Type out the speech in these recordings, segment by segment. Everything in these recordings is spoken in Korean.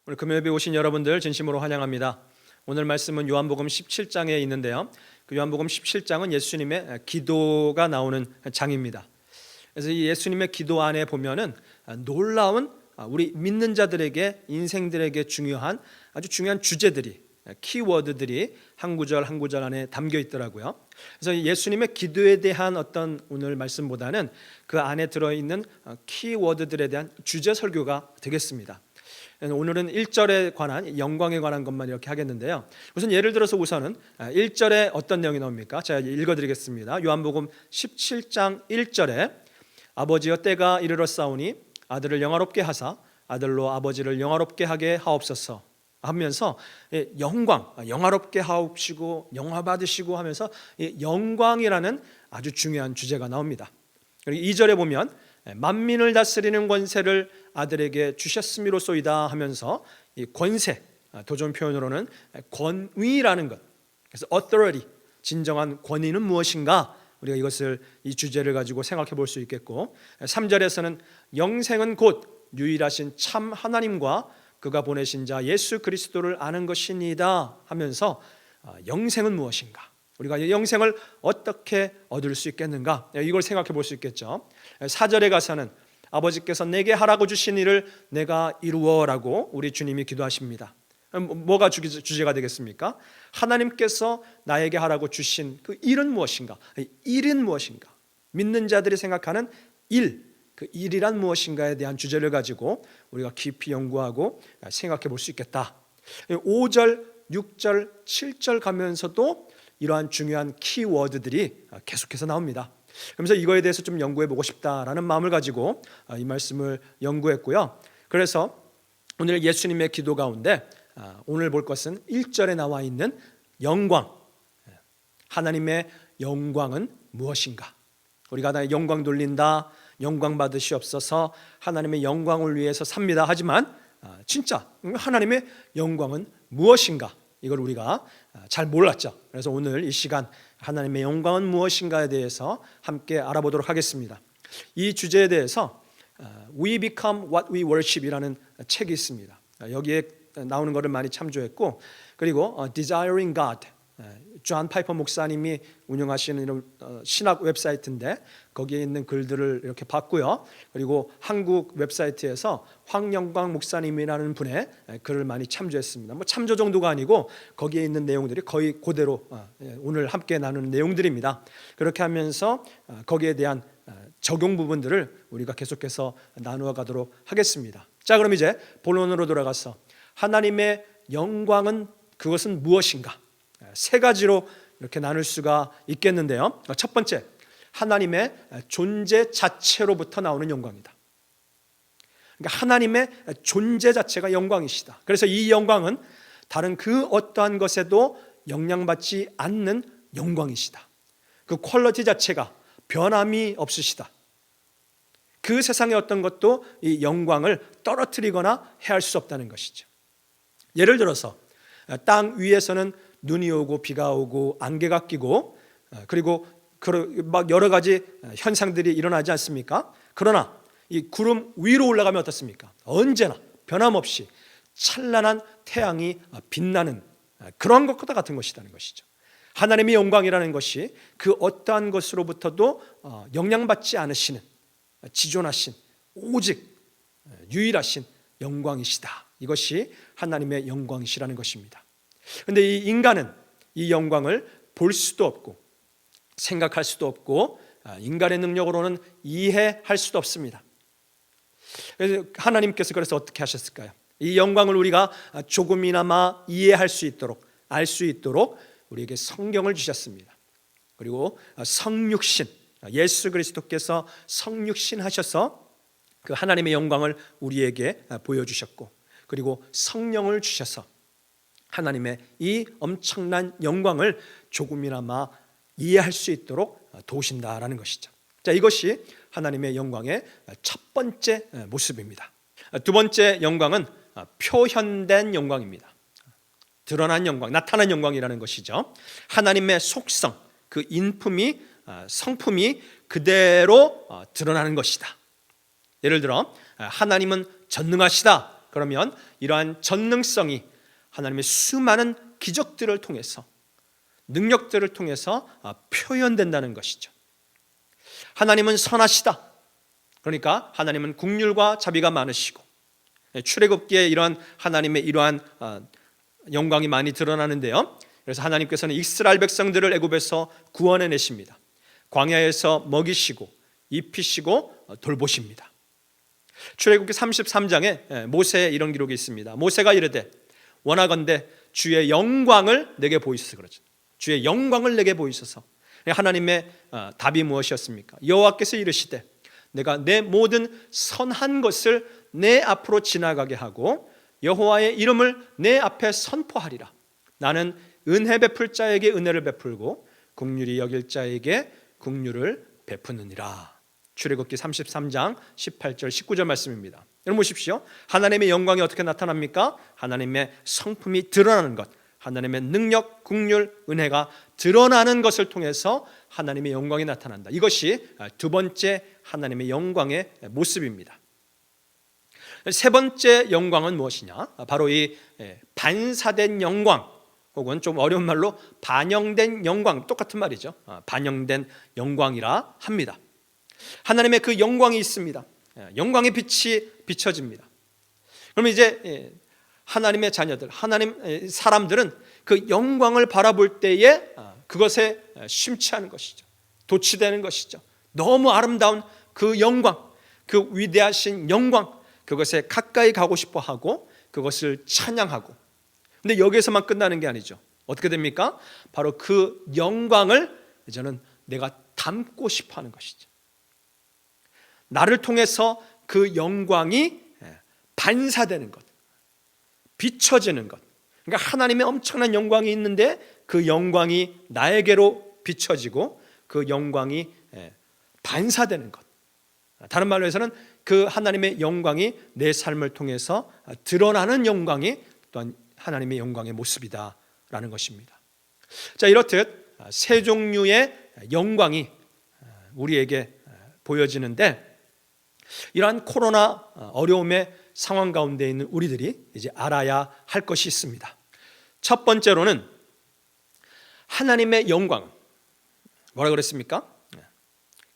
오늘 금요일에 오신 여러분들 진심으로 환영합니다. 오늘 말씀은 요한복음 17장에 있는데요. 그 요한복음 17장은 예수님의 기도가 나오는 장입니다. 그래서 이 예수님의 기도 안에 보면은 놀라운 우리 믿는 자들에게 인생들에게 중요한 아주 중요한 주제들이 키워드들이 한 구절 한 구절 안에 담겨 있더라고요. 그래서 예수님의 기도에 대한 어떤 오늘 말씀보다는 그 안에 들어있는 키워드들에 대한 주제 설교가 되겠습니다. 오늘은 1절에 관한 영광에 관한 것만 이렇게 하겠는데요. 우선 예를 들어서 우선은 1절에 어떤 내용이 나옵니까? 제가 읽어드리겠습니다. 요한복음 17장 1절에 아버지여 때가 이르렀사오니 아들을 영화롭게 하사 아들로 아버지를 영화롭게 하게 하옵소서 하면서 영광, 영화롭게 하옵시고 영화 받으시고 하면서 영광이라는 아주 중요한 주제가 나옵니다. 그리고 2절에 보면 만민을 다스리는 권세를 아들에게 주셨음이로소이다 하면서 이 권세, 도전 표현으로는 권위라는 것, 그래서 authority, 진정한 권위는 무엇인가, 우리가 이것을 이 주제를 가지고 생각해 볼 수 있겠고, 3절에서는 영생은 곧 유일하신 참 하나님과 그가 보내신 자 예수 그리스도를 아는 것이니이다 하면서 영생은 무엇인가, 우리가 영생을 어떻게 얻을 수 있겠는가, 이걸 생각해 볼 수 있겠죠. 4절에 가서는 아버지께서 내게 하라고 주신 일을 내가 이루어라고 우리 주님이 기도하십니다. 뭐가 주제가 되겠습니까? 하나님께서 나에게 하라고 주신 그 일은 무엇인가? 일은 무엇인가? 믿는 자들이 생각하는 일, 그 일이란 무엇인가에 대한 주제를 가지고 우리가 깊이 연구하고 생각해 볼 수 있겠다. 5절, 6절, 7절 가면서도 이러한 중요한 키워드들이 계속해서 나옵니다. 그래서 이거에 대해서 좀 연구해 보고 싶다라는 마음을 가지고 이 말씀을 연구했고요. 그래서 오늘 예수님의 기도 가운데 오늘 볼 것은 1절에 나와 있는 영광, 하나님의 영광은 무엇인가? 우리가 다 영광 돌린다, 영광 받으시옵소서, 하나님의 영광을 위해서 삽니다 하지만 진짜 하나님의 영광은 무엇인가? 이걸 우리가 잘 몰랐죠. 그래서 오늘 이 시간 하나님의 영광은 무엇인가에 대해서 함께 알아보도록 하겠습니다. 이 주제에 대해서 We Become What We Worship이라는 책이 있습니다. 여기에 나오는 것을 많이 참조했고, 그리고 Desiring God, 존 파이퍼 목사님이 운영하시는 이런 신학 웹사이트인데 거기에 있는 글들을 이렇게 봤고요. 그리고 한국 웹사이트에서 황영광 목사님이라는 분의 글을 많이 참조했습니다. 뭐 참조 정도가 아니고 거기에 있는 내용들이 거의 그대로 오늘 함께 나누는 내용들입니다. 그렇게 하면서 거기에 대한 적용 부분들을 우리가 계속해서 나누어 가도록 하겠습니다. 자, 그럼 이제 본론으로 돌아가서 하나님의 영광은 그것은 무엇인가? 세 가지로 이렇게 나눌 수가 있겠는데요. 첫 번째, 하나님의 존재 자체로부터 나오는 영광이다. 그러니까 하나님의 존재 자체가 영광이시다. 그래서 이 영광은 다른 그 어떠한 것에도 영향받지 않는 영광이시다. 그 퀄리티 자체가 변함이 없으시다. 그 세상의 어떤 것도 이 영광을 떨어뜨리거나 해할 수 없다는 것이죠. 예를 들어서 땅 위에서는 눈이 오고 비가 오고 안개가 끼고 그리고 막 여러 가지 현상들이 일어나지 않습니까? 그러나 이 구름 위로 올라가면 어떻습니까? 언제나 변함없이 찬란한 태양이 빛나는 그런 것과 같은 것이라는 것이죠. 하나님의 영광이라는 것이 그 어떠한 것으로부터도 영향받지 않으시는 지존하신 오직 유일하신 영광이시다. 이것이 하나님의 영광이시라는 것입니다. 그런데 이 인간은 이 영광을 볼 수도 없고 생각할 수도 없고 인간의 능력으로는 이해할 수도 없습니다. 그래서 하나님께서 그래서 어떻게 하셨을까요? 이 영광을 우리가 조금이나마 이해할 수 있도록 알 수 있도록 우리에게 성경을 주셨습니다. 그리고 성육신, 예수 그리스도께서 성육신 하셔서 그 하나님의 영광을 우리에게 보여주셨고, 그리고 성령을 주셔서 하나님의 이 엄청난 영광을 조금이나마 이해할 수 있도록 도우신다라는 것이죠. 자, 이것이 하나님의 영광의 첫 번째 모습입니다. 두 번째 영광은 표현된 영광입니다. 드러난 영광, 나타난 영광이라는 것이죠. 하나님의 속성, 그 인품이, 성품이 그대로 드러나는 것이다. 예를 들어 하나님은 전능하시다. 그러면 이러한 전능성이 하나님의 수많은 기적들을 통해서, 능력들을 통해서 표현된다는 것이죠. 하나님은 선하시다. 그러니까 하나님은 긍휼과 자비가 많으시고, 출애굽기에 이러한 하나님의 이러한 영광이 많이 드러나는데요. 그래서 하나님께서는 이스라엘 백성들을 애굽에서 구원해 내십니다. 광야에서 먹이시고 입히시고 돌보십니다. 출애굽기 33장에 모세의 이런 기록이 있습니다. 모세가 이르되 원하건대 주의 영광을 내게 보이소서. 그러죠. 주의 영광을 내게 보이소서. 하나님의 답이 무엇이었습니까? 여호와께서 이르시되 내가 내 모든 선한 것을 내 앞으로 지나가게 하고 여호와의 이름을 내 앞에 선포하리라. 나는 은혜 베풀 자에게 은혜를 베풀고 긍휼히 여길 자에게 긍휼을 베푸느니라. 출애굽기 33장 18절 19절 말씀입니다. 여러분 보십시오. 하나님의 영광이 어떻게 나타납니까? 하나님의 성품이 드러나는 것, 하나님의 능력, 긍휼, 은혜가 드러나는 것을 통해서 하나님의 영광이 나타난다. 이것이 두 번째 하나님의 영광의 모습입니다. 세 번째 영광은 무엇이냐? 바로 이 반사된 영광, 혹은 좀 어려운 말로 반영된 영광, 똑같은 말이죠. 반영된 영광이라 합니다. 하나님의 그 영광이 있습니다. 영광의 빛이 비춰집니다. 그러면 이제 하나님의 자녀들, 하나님 사람들은 그 영광을 바라볼 때에 그것에 심취하는 것이죠. 도취되는 것이죠. 너무 아름다운 그 영광, 그 위대하신 영광, 그것에 가까이 가고 싶어 하고 그것을 찬양하고. 근데 여기에서만 끝나는 게 아니죠. 어떻게 됩니까? 바로 그 영광을 이제는 내가 담고 싶어 하는 것이죠. 나를 통해서 그 영광이 반사되는 것, 비춰지는 것. 그러니까 하나님의 엄청난 영광이 있는데 그 영광이 나에게로 비춰지고 그 영광이 반사되는 것. 다른 말로 해서는 그 하나님의 영광이 내 삶을 통해서 드러나는 영광이 또한 하나님의 영광의 모습이다라는 것입니다. 자, 이렇듯 세 종류의 영광이 우리에게 보여지는데, 이러한 코로나 어려움의 상황 가운데 있는 우리들이 이제 알아야 할 것이 있습니다. 첫 번째로는 하나님의 영광, 뭐라 그랬습니까?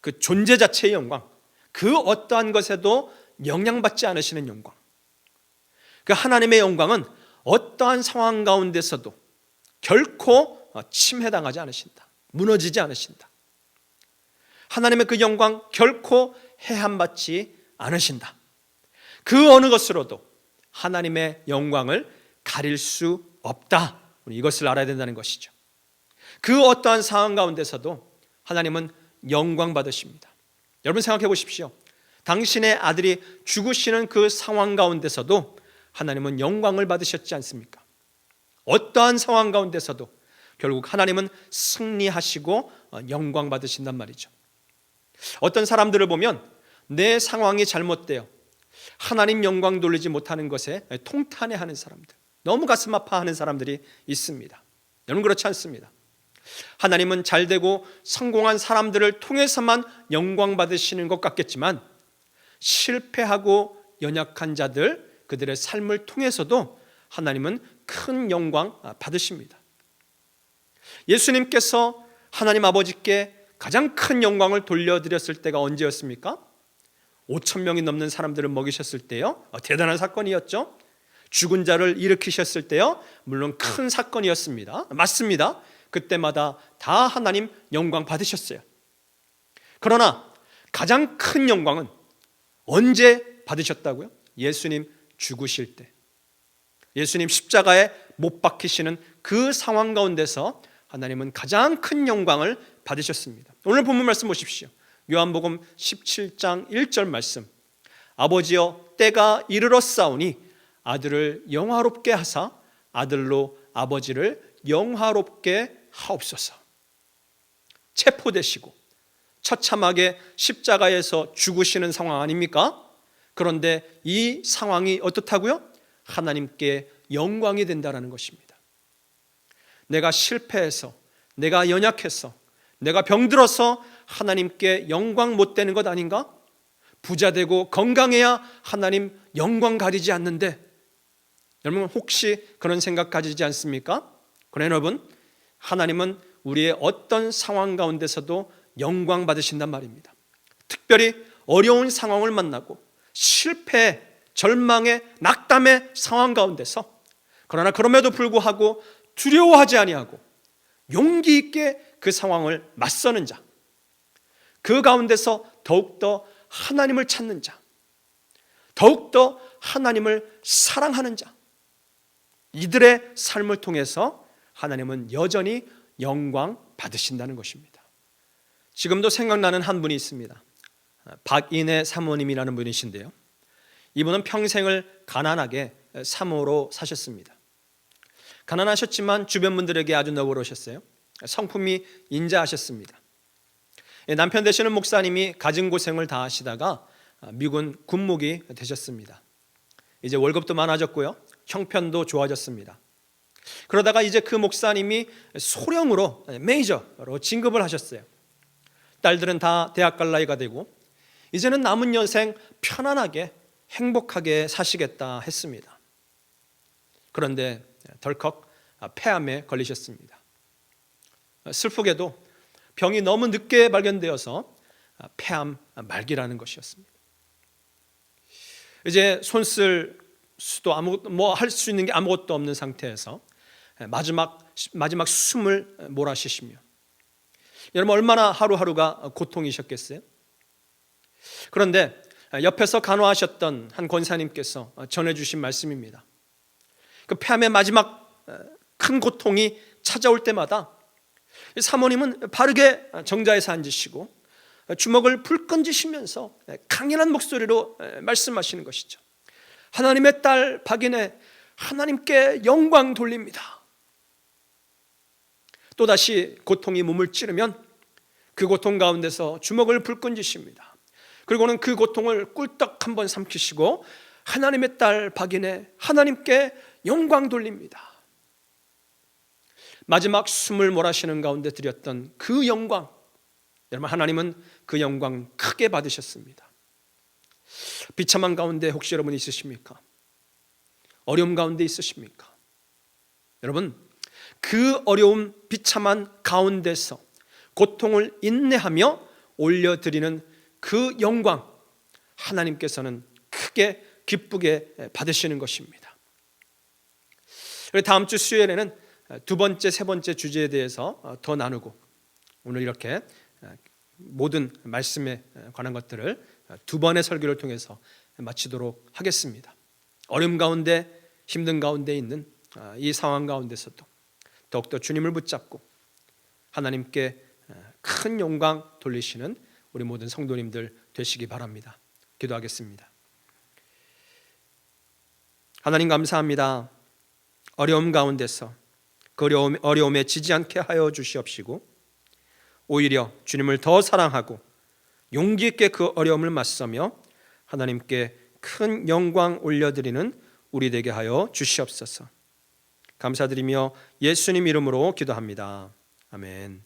그 존재 자체의 영광, 그 어떠한 것에도 영향받지 않으시는 영광. 그 하나님의 영광은 어떠한 상황 가운데서도 결코 침해당하지 않으신다. 무너지지 않으신다. 하나님의 그 영광 결코 해함받지 않으신다. 그 어느 것으로도 하나님의 영광을 가릴 수 없다. 우리 이것을 알아야 된다는 것이죠. 그 어떠한 상황 가운데서도 하나님은 영광 받으십니다. 여러분 생각해 보십시오. 당신의 아들이 죽으시는 그 상황 가운데서도 하나님은 영광을 받으셨지 않습니까? 어떠한 상황 가운데서도 결국 하나님은 승리하시고 영광 받으신단 말이죠. 어떤 사람들을 보면 내 상황이 잘못되어 하나님 영광 돌리지 못하는 것에 통탄해하는 사람들, 너무 가슴 아파하는 사람들이 있습니다. 여러분 그렇지 않습니다. 하나님은 잘되고 성공한 사람들을 통해서만 영광 받으시는 것 같겠지만 실패하고 연약한 자들, 그들의 삶을 통해서도 하나님은 큰 영광 받으십니다. 예수님께서 하나님 아버지께 가장 큰 영광을 돌려드렸을 때가 언제였습니까? 5,000명이 넘는 사람들을 먹이셨을 때요. 대단한 사건이었죠. 죽은 자를 일으키셨을 때요. 물론 큰 사건이었습니다. 맞습니다. 그때마다 다 하나님 영광 받으셨어요. 그러나 가장 큰 영광은 언제 받으셨다고요? 예수님 죽으실 때, 예수님 십자가에 못 박히시는 그 상황 가운데서 하나님은 가장 큰 영광을 받으셨습니다. 오늘 본문 말씀 보십시오. 요한복음 17장 1절 말씀. 아버지여 때가 이르렀사오니 아들을 영화롭게 하사 아들로 아버지를 영화롭게 하옵소서. 체포되시고 처참하게 십자가에서 죽으시는 상황 아닙니까? 그런데 이 상황이 어떻다고요? 하나님께 영광이 된다는 것입니다. 내가 실패해서, 내가 연약해서, 내가 병들어서 하나님께 영광 못 되는 것 아닌가? 부자 되고 건강해야 하나님 영광 가리지 않는데 여러분 혹시 그런 생각 가지지 않습니까? 그러나 여러분, 하나님은 우리의 어떤 상황 가운데서도 영광 받으신단 말입니다. 특별히 어려운 상황을 만나고 실패, 절망의 낙담의 상황 가운데서, 그러나 그럼에도 불구하고 두려워하지 아니하고 용기 있게 그 상황을 맞서는 자, 그 가운데서 더욱더 하나님을 찾는 자, 더욱더 하나님을 사랑하는 자, 이들의 삶을 통해서 하나님은 여전히 영광 받으신다는 것입니다. 지금도 생각나는 한 분이 있습니다. 박인혜 사모님이라는 분이신데요, 이분은 평생을 가난하게 사모로 사셨습니다. 가난하셨지만 주변 분들에게 아주 너그러우셨어요. 성품이 인자하셨습니다. 남편 되시는 목사님이 가진 고생을 다 하시다가 미군 군목이 되셨습니다. 이제 월급도 많아졌고요, 형편도 좋아졌습니다. 그러다가 이제 그 목사님이 소령으로, 메이저로 진급을 하셨어요. 딸들은 다 대학 갈 나이가 되고 이제는 남은 여생 편안하게 행복하게 사시겠다 했습니다. 그런데 덜컥 폐암에 걸리셨습니다. 슬프게도 병이 너무 늦게 발견되어서 폐암 말기라는 것이었습니다. 이제 손 쓸 수도 할 수 있는 게 아무것도 없는 상태에서 마지막 숨을 몰아쉬시며, 여러분 얼마나 하루하루가 고통이셨겠어요? 그런데 옆에서 간호하셨던 한 권사님께서 전해주신 말씀입니다. 그 폐암의 마지막 큰 고통이 찾아올 때마다 사모님은 바르게 정자에서 앉으시고 주먹을 불끈 쥐시면서 강인한 목소리로 말씀하시는 것이죠. 하나님의 딸 박인혜, 하나님께 영광 돌립니다. 또다시 고통이 몸을 찌르면 그 고통 가운데서 주먹을 불끈 쥐십니다. 그리고는 그 고통을 꿀떡 한번 삼키시고 하나님의 딸 박인혜, 하나님께 영광 돌립니다. 마지막 숨을 몰아쉬는 가운데 드렸던 그 영광, 여러분 하나님은 그 영광 크게 받으셨습니다. 비참한 가운데 혹시 여러분 있으십니까? 어려움 가운데 있으십니까? 여러분, 그 어려움 비참한 가운데서 고통을 인내하며 올려드리는 그 영광, 하나님께서는 크게 기쁘게 받으시는 것입니다. 다음 주 수요일에는 두 번째, 세 번째 주제에 대해서 더 나누고, 오늘 이렇게 모든 말씀에 관한 것들을 두 번의 설교를 통해서 마치도록 하겠습니다. 어려움 가운데, 힘든 가운데 있는 이 상황 가운데서도 더욱더 주님을 붙잡고 하나님께 큰 영광 돌리시는 우리 모든 성도님들 되시기 바랍니다. 기도하겠습니다. 하나님 감사합니다. 어려움 가운데서 그 어려움에 지지 않게 하여 주시옵시고, 오히려 주님을 더 사랑하고 용기 있게 그 어려움을 맞서며 하나님께 큰 영광 올려드리는 우리 되게 하여 주시옵소서. 감사드리며 예수님 이름으로 기도합니다. 아멘.